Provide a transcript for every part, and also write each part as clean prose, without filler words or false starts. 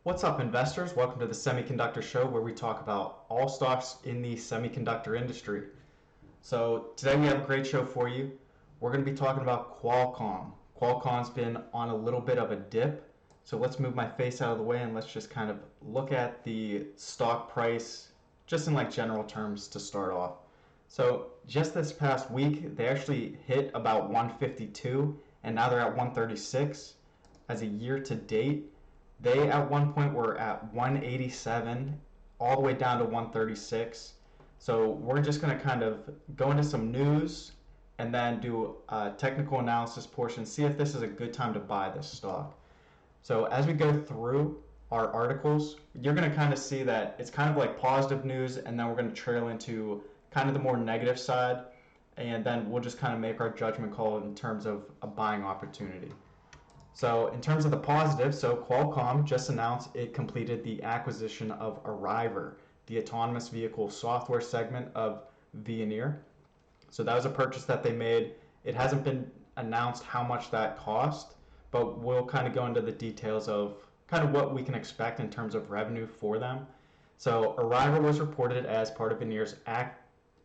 What's up, investors? Welcome to the Semiconductor Show, where we talk about all stocks in the semiconductor industry. So today we have a great show for you. We're going to be talking about Qualcomm. Qualcomm's been on a little bit of a dip. So let's move my face out of the way and let's just kind of look at the stock price just in like general terms to start off. So just this past week, they actually hit about 152 and now they're at 136. As a year to date, they at one point were at 187 all the way down to 136. So we're just going to kind of go into some news and then do a technical analysis portion, see if this is a good time to buy this stock. So as we go through our articles, you're going to kind of see that it's kind of like positive news, and then we're going to trail into kind of the more negative side, and then we'll just kind of make our judgment call in terms of a buying opportunity. So in terms of the positive, so Qualcomm just announced it completed the acquisition of Arriver, the autonomous vehicle software segment of Veoneer. So that was a purchase that they made. It hasn't been announced how much that cost, but we'll kind of go into the details of kind of what we can expect in terms of revenue for them. So Arriver was reported as part of Veoneer's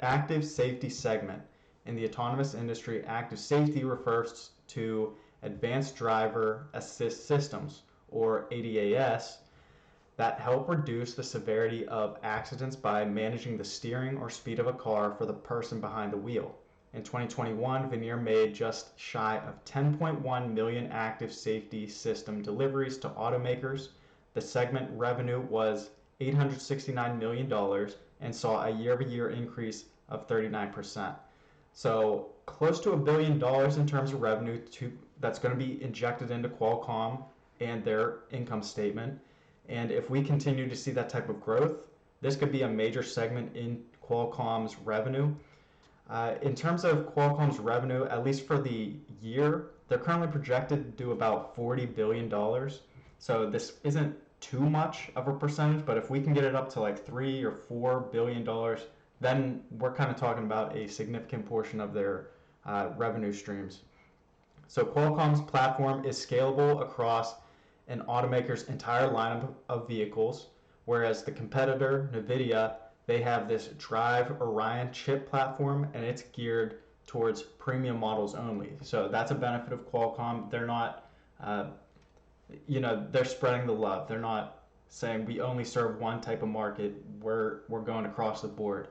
active safety segment. In the autonomous industry, active safety refers to advanced driver assist systems, or ADAS, that help reduce the severity of accidents by managing the steering or speed of a car for the person behind the wheel. In 2021, Veoneer made just shy of 10.1 million active safety system deliveries to automakers. The segment revenue was $869 million and saw a year-over-year increase of 39%. So close to $1 billion in terms of revenue that's going to be injected into Qualcomm and their income statement. And if we continue to see that type of growth, this could be a major segment in Qualcomm's revenue. In terms of Qualcomm's revenue, at least for the year, they're currently projected to do about $40 billion. So this isn't too much of a percentage, but if we can get it up to like $3 or $4 billion, then we're kind of talking about a significant portion of their revenue streams. So Qualcomm's platform is scalable across an automaker's entire lineup of vehicles, whereas the competitor, NVIDIA, they have this Drive Orion chip platform, and it's geared towards premium models only. So that's a benefit of Qualcomm. They're not, they're spreading the love. They're not saying we only serve one type of market. We're going across the board.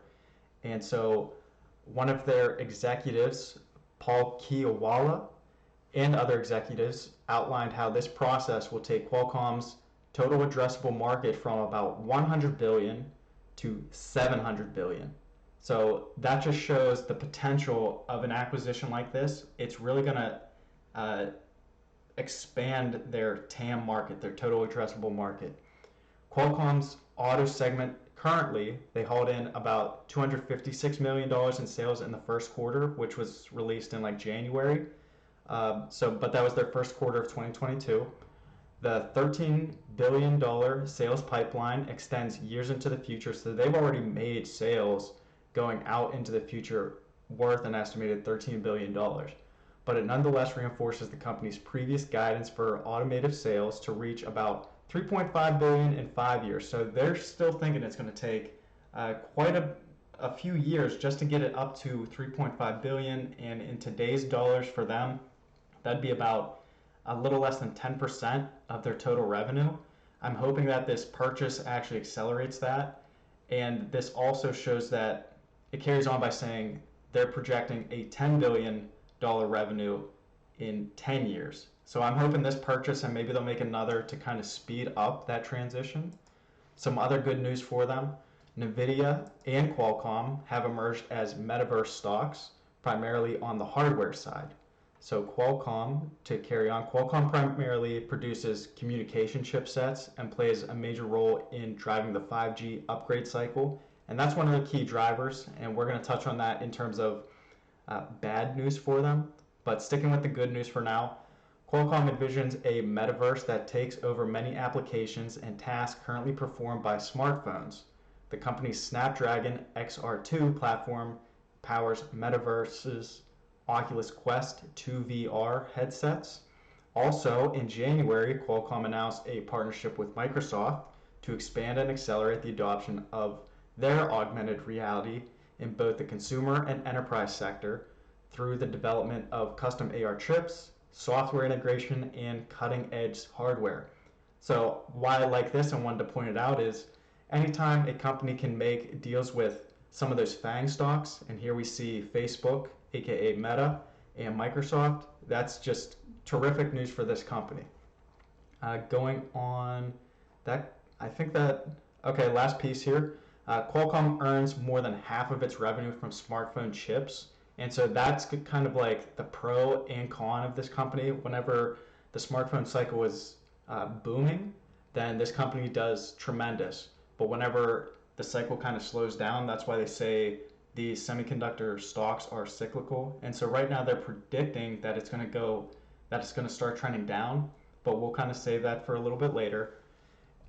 And so one of their executives, Paul Kiawala, and other executives outlined how this process will take Qualcomm's total addressable market from about 100 billion to 700 billion. So that just shows the potential of an acquisition like this. It's really going to expand their TAM market, their total addressable market. Qualcomm's auto segment, currently, they hauled in about $256 million in sales in the first quarter, which was released in like January. But that was their first quarter of 2022. The $13 billion sales pipeline extends years into the future, so they've already made sales going out into the future worth an estimated $13 billion. But it nonetheless reinforces the company's previous guidance for automotive sales to reach about $3.5 billion in 5 years. So they're still thinking it's going to take quite a few years just to get it up to $3.5 billion, and in today's dollars for them, that'd be about a little less than 10% of their total revenue. I'm hoping that this purchase actually accelerates that, and this also shows that it carries on by saying they're projecting a $10 billion revenue in 10 years. So I'm hoping this purchase, and maybe they'll make another to kind of speed up that transition. Some other good news for them: NVIDIA and Qualcomm have emerged as metaverse stocks, primarily on the hardware side. So Qualcomm primarily produces communication chipsets and plays a major role in driving the 5G upgrade cycle. And that's one of the key drivers, and we're going to touch on that in terms of bad news for them. But sticking with the good news for now, Qualcomm envisions a metaverse that takes over many applications and tasks currently performed by smartphones. The company's Snapdragon XR2 platform powers Metaverse's Oculus Quest 2 VR headsets, Also, in January, Qualcomm announced a partnership with Microsoft to expand and accelerate the adoption of their augmented reality in both the consumer and enterprise sector through the development of custom AR chips, software integration, and cutting edge hardware. So, why I like this and wanted to point it out is anytime a company can make deals with some of those FANG stocks, and here we see Facebook, aka Meta, and Microsoft, that's just terrific news for this company. Going on, that I think that okay. Last piece here. Qualcomm earns more than half of its revenue from smartphone chips, and so that's kind of like the pro and con of this company. Whenever the smartphone cycle was booming, then this company does tremendous. But whenever the cycle kind of slows down, that's why they say the semiconductor stocks are cyclical. And so right now they're predicting that it's going to start trending down, but we'll kind of save that for a little bit later.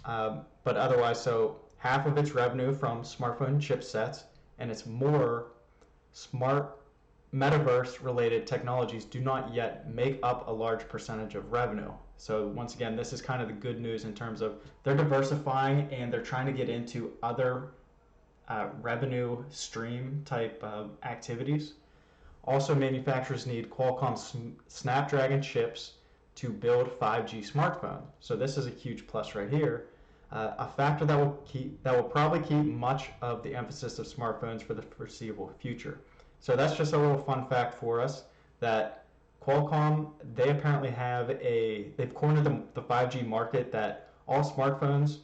But otherwise, so half of its revenue from smartphone chipsets, and its more smart metaverse related technologies do not yet make up a large percentage of revenue. So once again, this is kind of the good news in terms of they're diversifying and they're trying to get into other revenue stream type activities. Also, manufacturers need Qualcomm Snapdragon chips to build 5G smartphone. So this is a huge plus right here. A factor that will probably keep much of the emphasis of smartphones for the foreseeable future. So that's just a little fun fact for us that Qualcomm, they apparently they've cornered the 5G market that all smartphones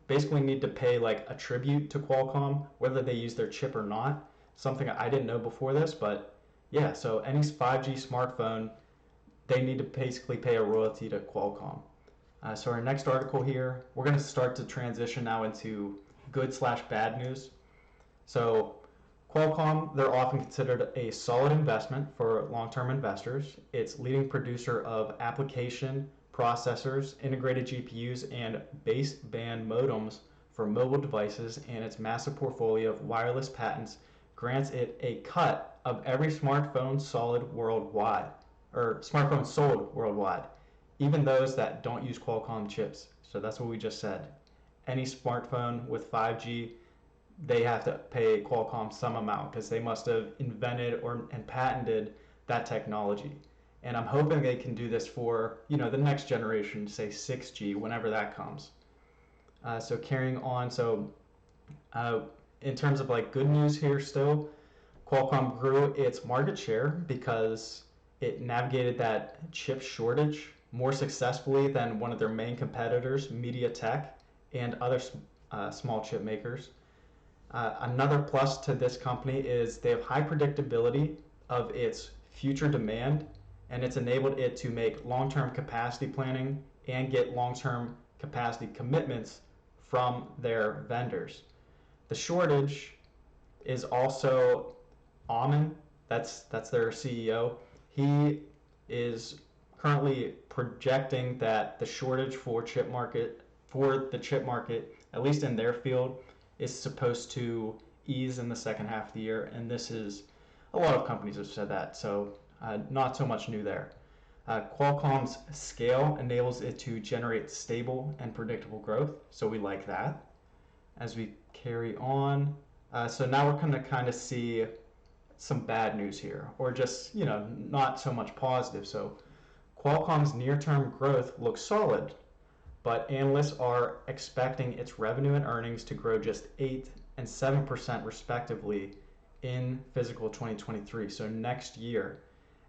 basically need to pay like a tribute to Qualcomm, whether they use their chip or not. Something I didn't know before this, but yeah, so any 5G smartphone, they need to basically pay a royalty to Qualcomm. So our next article here, we're going to start to transition now into good/bad news. So Qualcomm, they're often considered a solid investment for long-term investors. It's leading producer of application processors, integrated GPUs, and baseband modems for mobile devices, and its massive portfolio of wireless patents grants it a cut of every smartphone sold worldwide, even those that don't use Qualcomm chips. So that's what we just said. Any smartphone with 5G, they have to pay Qualcomm some amount because they must have invented and patented that technology. And I'm hoping they can do this for the next generation, say 6G, whenever that comes. So carrying on, in terms of like good news here still, Qualcomm grew its market share because it navigated that chip shortage more successfully than one of their main competitors, MediaTek, and other small chip makers. Another plus to this company is they have high predictability of its future demand, and it's enabled it to make long-term capacity planning and get long-term capacity commitments from their vendors. The shortage is also Amin, that's their CEO. He is currently projecting that the shortage for the chip market, at least in their field, is supposed to ease in the second half of the year, and this is a lot of companies have said that, so not so much new there. Qualcomm's scale enables it to generate stable and predictable growth, so we like that. As we carry on, so now we're going to kind of see some bad news here, or just not so much positive. So Qualcomm's near-term growth looks solid, but analysts are expecting its revenue and earnings to grow just 8 and 7% respectively in fiscal 2023, so next year,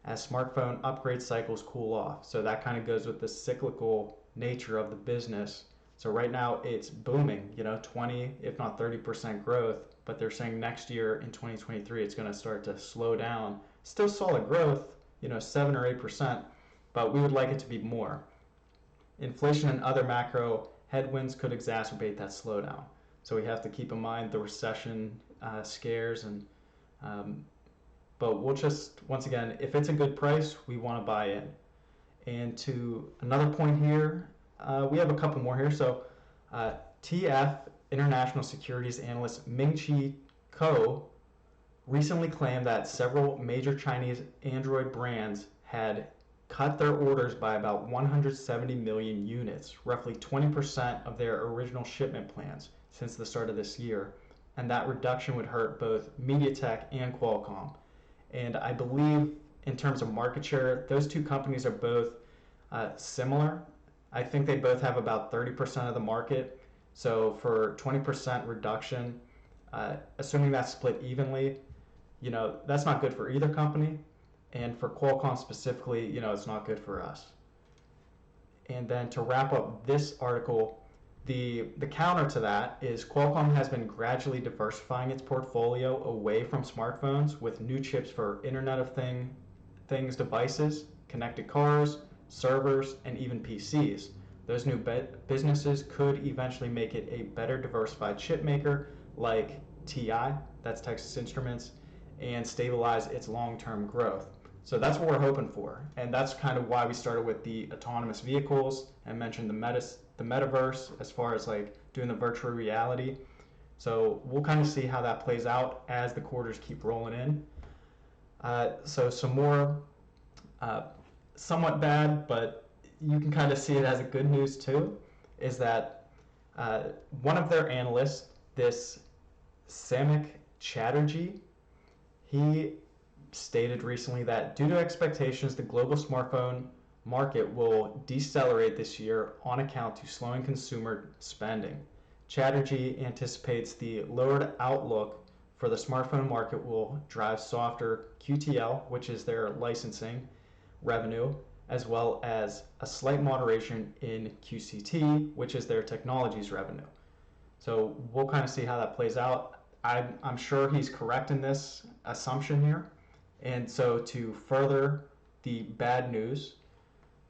as smartphone upgrade cycles cool off. So that kind of goes with the cyclical nature of the business. So right now it's booming, 20 if not 30% growth, but they're saying next year in 2023 it's going to start to slow down. Still solid growth, 7 or 8%, but we would like it to be more. Inflation and other macro headwinds could exacerbate that slowdown. So we have to keep in mind the recession scares, but we'll just, once again, if it's a good price, we want to buy in. And to another point here, we have a couple more here. So TF International Securities Analyst Ming-Chi Kuo recently claimed that several major Chinese Android brands had cut their orders by about 170 million units, roughly 20% of their original shipment plans since the start of this year. And that reduction would hurt both MediaTek and Qualcomm. And I believe in terms of market share, those two companies are both similar. I think they both have about 30% of the market. So for 20% reduction, assuming that's split evenly, that's not good for either company. And for Qualcomm specifically, it's not good for us. And then to wrap up this article, the counter to that is Qualcomm has been gradually diversifying its portfolio away from smartphones with new chips for Internet of Things devices, connected cars, servers, and even PCs. Those new businesses could eventually make it a better diversified chip maker like TI, that's Texas Instruments, and stabilize its long-term growth. So that's what we're hoping for, and that's kind of why we started with the autonomous vehicles and mentioned the metaverse as far as like doing the virtual reality. So we'll kind of see how that plays out as the quarters keep rolling in. So some more somewhat bad, but you can kind of see it as a good news too, is that one of their analysts, this Samik Chatterjee, he stated recently that due to expectations, the global smartphone market will decelerate this year on account to slowing consumer spending. Chatterjee anticipates the lowered outlook for the smartphone market will drive softer QTL, which is their licensing revenue, as well as a slight moderation in QCT, which is their technologies revenue. So we'll kind of see how that plays out. I'm sure he's correct in this assumption here. And so to further the bad news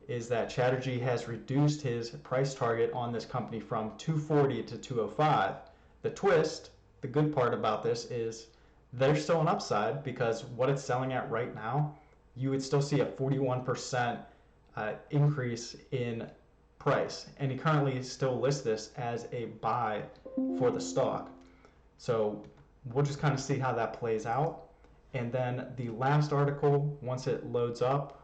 is that Chatterjee has reduced his price target on this company from 240 to 205. The twist, the good part about this is there's still an upside because what it's selling at right now, you would still see a 41% increase in price. And he currently still lists this as a buy for the stock. So we'll just kind of see how that plays out. And then the last article, once it loads up,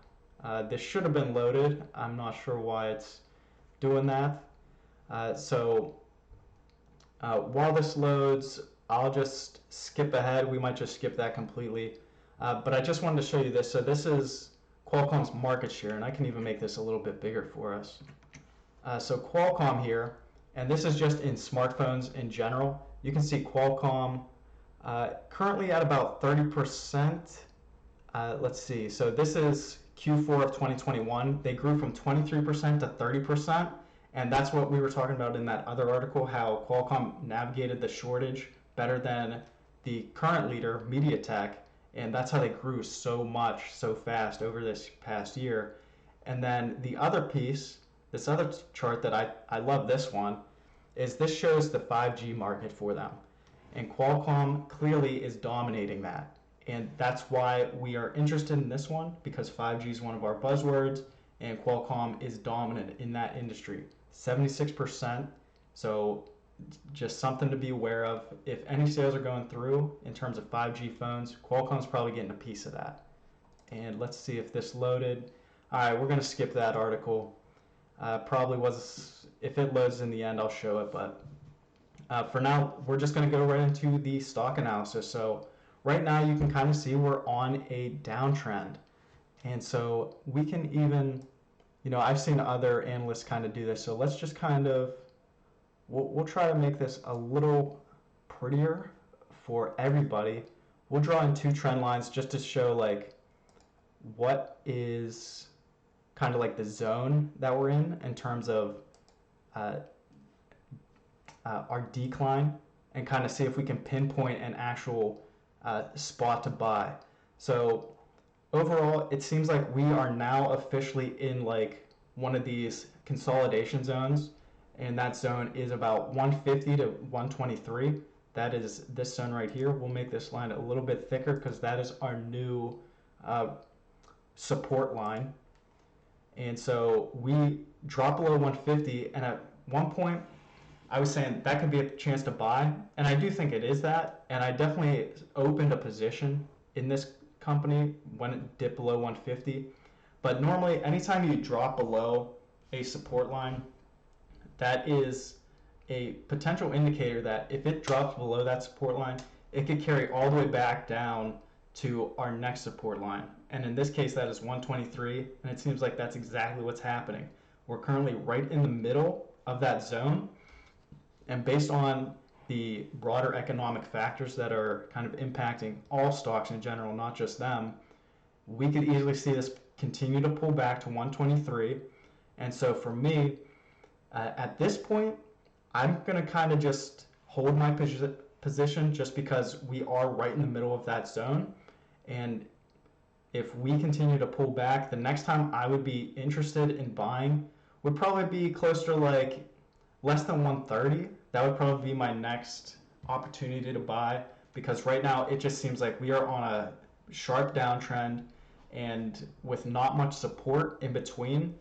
this should have been loaded. I'm not sure why it's doing that. So while this loads, I'll just skip ahead. We might just skip that completely. But I just wanted to show you this. So this is Qualcomm's market share, and I can even make this a little bit bigger for us. So Qualcomm here, and this is just in smartphones in general. You can see Qualcomm currently at about 30%. Let's see. So this is Q4 of 2021. They grew from 23% to 30%. And that's what we were talking about in that other article, how Qualcomm navigated the shortage better than the current leader, MediaTek. And that's how they grew so much, so fast over this past year. And then the other piece, this other chart that I love this one, is this shows the 5G market for them. And Qualcomm clearly is dominating that. And that's why we are interested in this one, because 5G is one of our buzzwords, and Qualcomm is dominant in that industry. 76%, so just something to be aware of. If any sales are going through in terms of 5G phones, Qualcomm's probably getting a piece of that. And let's see if this loaded. All right, we're going to skip that article. Probably was, if it loads in the end, I'll show it, but for now, we're just going to go right into the stock analysis. So right now, you can kind of see we're on a downtrend. And so we can even, I've seen other analysts kind of do this. So let's just kind of, we'll try to make this a little prettier for everybody. We'll draw in two trend lines just to show like what is kind of like the zone that we're in terms of our decline, and kind of see if we can pinpoint an actual spot to buy. So overall, it seems like we are now officially in like one of these consolidation zones, and that zone is about 150 to 123. That is this zone right here. We'll make this line a little bit thicker because that is our new support line. And so we drop below 150, and at one point I was saying that could be a chance to buy, and I do think it is that, and I definitely opened a position in this company when it dipped below 150. But normally, anytime you drop below a support line, that is a potential indicator that if it drops below that support line, it could carry all the way back down to our next support line. And in this case, that is 123, and it seems like that's exactly what's happening. We're currently right in the middle of that zone, and based on the broader economic factors that are kind of impacting all stocks in general, not just them, we could easily see this continue to pull back to 123. And so for me, at this point, I'm going to kind of just hold my position just because we are right in the middle of that zone. And if we continue to pull back, the next time I would be interested in buying would probably be closer to like less than 130. That would probably be my next opportunity to buy, because right now it just seems like we are on a sharp downtrend, and with not much support in between,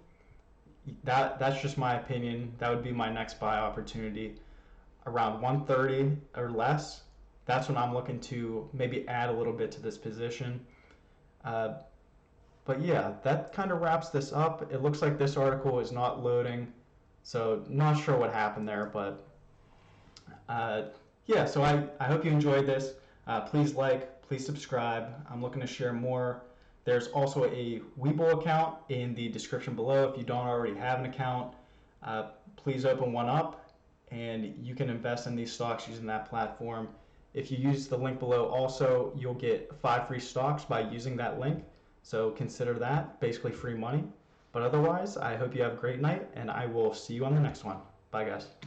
that's just my opinion. That would be my next buy opportunity around 130 or less. That's when I'm looking to maybe add a little bit to this position. But yeah, that kind of wraps this up. It looks like this article is not loading, so not sure what happened there, but yeah, so I hope you enjoyed this. Please like, please subscribe. I'm looking to share more. There's also a Webull account in the description below. If you don't already have an account, please open one up, and you can invest in these stocks using that platform. If you use the link below also, you'll get 5 free stocks by using that link. So consider that basically free money. But otherwise, I hope you have a great night, and I will see you on the next one. Bye, guys.